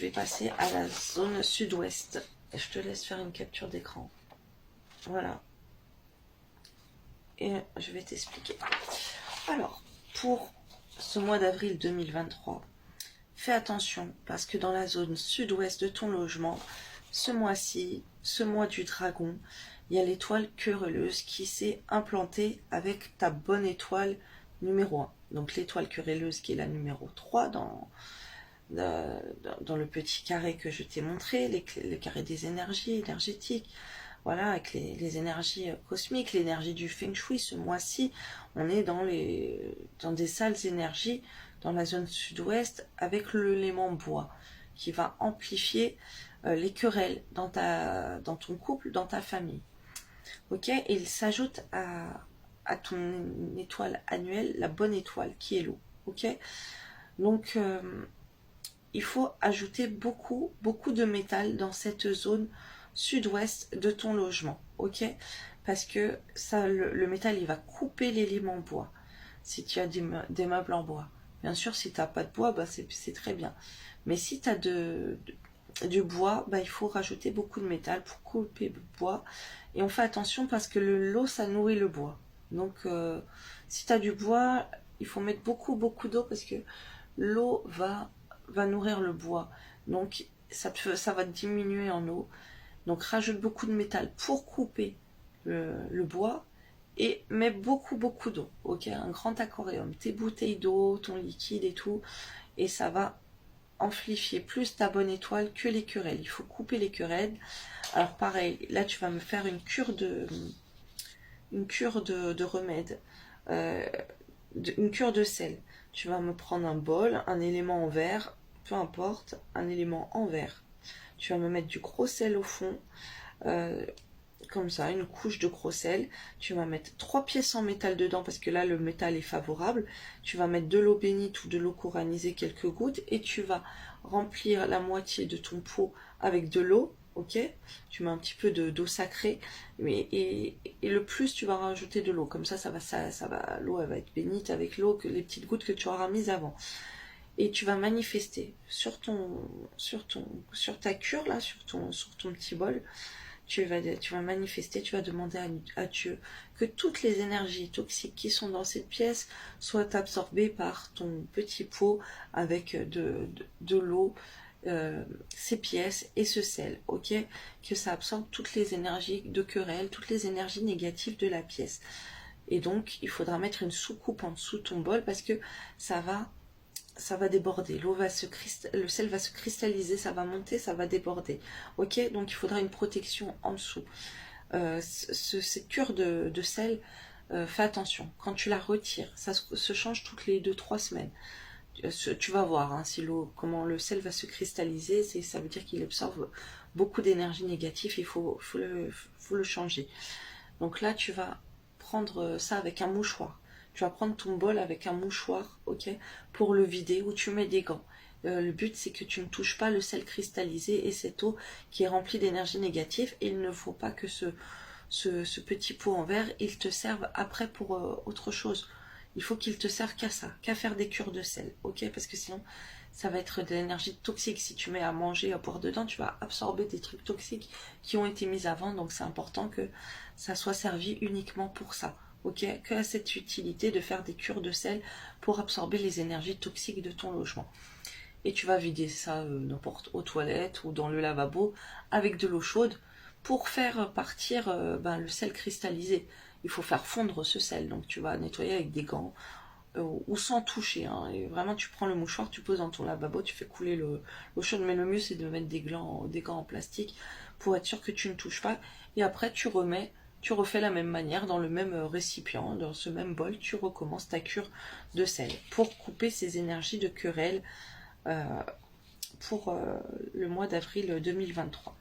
Je vais passer à la zone sud-ouest. Je te laisse faire une capture d'écran. Voilà. Et je vais t'expliquer. Alors, pour ce mois d'avril 2023, fais attention parce que dans la zone sud-ouest de ton logement, ce mois-ci, ce mois du dragon, il y a l'étoile querelleuse qui s'est implantée avec ta bonne étoile numéro 1. Donc l'étoile querelleuse qui est la numéro 3 dans le petit carré que je t'ai montré, le carré des énergies énergétiques, voilà, avec les énergies cosmiques, l'énergie du Feng Shui. Ce mois-ci, on est dans des sales énergies, dans la zone sud-ouest, avec l'élément bois, qui va amplifier les querelles dans ton couple, dans ta famille. Ok, et il s'ajoute à ton étoile annuelle, la bonne étoile, qui est l'eau. Ok, donc il faut ajouter beaucoup de métal dans cette zone sud-ouest de ton logement, ok? Parce que ça, le métal, il va couper l'élément bois, si tu as des meubles en bois. Bien sûr, si tu n'as pas de bois, bah, c'est très bien. Mais si tu as du bois, bah, il faut rajouter beaucoup de métal pour couper le bois. Et on fait attention parce que l'eau, ça nourrit le bois. Donc, si tu as du bois, il faut mettre beaucoup d'eau parce que l'eau va nourrir le bois. Donc, ça va diminuer en eau. Donc, rajoute beaucoup de métal pour couper le bois et mets beaucoup d'eau. Ok, un grand aquarium, tes bouteilles d'eau, ton liquide et tout. Et ça va amplifier plus ta bonne étoile que les querelles. Il faut couper les querelles. Alors, pareil, là, tu vas me faire une cure de remède. Une cure de sel. Tu vas me prendre un bol, un élément en verre, peu importe, un élément en verre. Tu vas me mettre du gros sel au fond, comme ça, une couche de gros sel. Tu vas mettre 3 pièces en métal dedans parce que là le métal est favorable. Tu vas mettre de l'eau bénite ou de l'eau coranisée, quelques gouttes, et tu vas remplir la moitié de ton pot avec de l'eau. Ok, tu mets un petit peu d'eau sacrée, et le plus tu vas rajouter de l'eau, comme ça va, l'eau elle va être bénite avec l'eau, que les petites gouttes que tu auras mises avant. Et tu vas manifester sur ta cure là, sur ton petit bol. Tu vas manifester, tu vas demander à Dieu que toutes les énergies toxiques qui sont dans cette pièce soient absorbées par ton petit pot avec de l'eau, ces pièces et ce sel, ok? Que ça absorbe toutes les énergies de querelle, toutes les énergies négatives de la pièce. Et donc, il faudra mettre une soucoupe en dessous de ton bol parce que ça va déborder, le sel va se cristalliser, ça va monter, ça va déborder. Ok, donc il faudra une protection en dessous. Cette cure de sel, fais attention, quand tu la retires, ça se change toutes les 2-3 semaines. Tu vas voir hein, comment le sel va se cristalliser, ça veut dire qu'il absorbe beaucoup d'énergie négative, il faut le changer. Donc là, tu vas prendre ça avec un mouchoir. Tu vas prendre ton bol avec un mouchoir, ok, pour le vider, ou tu mets des gants. Le but, c'est que tu ne touches pas le sel cristallisé et cette eau qui est remplie d'énergie négative. Il ne faut pas que ce petit pot en verre, il te serve après pour autre chose. Il faut qu'il te serve qu'à ça, qu'à faire des cures de sel, ok, parce que sinon, ça va être de l'énergie toxique. Si tu mets à manger, à boire dedans, tu vas absorber des trucs toxiques qui ont été mis avant. Donc, c'est important que ça soit servi uniquement pour ça. Ok, que à cette utilité de faire des cures de sel pour absorber les énergies toxiques de ton logement. Et tu vas vider ça n'importe aux toilettes ou dans le lavabo avec de l'eau chaude pour faire partir le sel cristallisé. Il faut faire fondre ce sel, donc tu vas nettoyer avec des gants ou sans toucher. Hein. Et vraiment, tu prends le mouchoir, tu poses dans ton lavabo, tu fais couler l'eau chaude. Mais le mieux, c'est de mettre des gants en plastique pour être sûr que tu ne touches pas. Et après, tu refais la même manière dans le même récipient, dans ce même bol, tu recommences ta cure de sel pour couper ces énergies de querelle pour le mois d'avril 2023.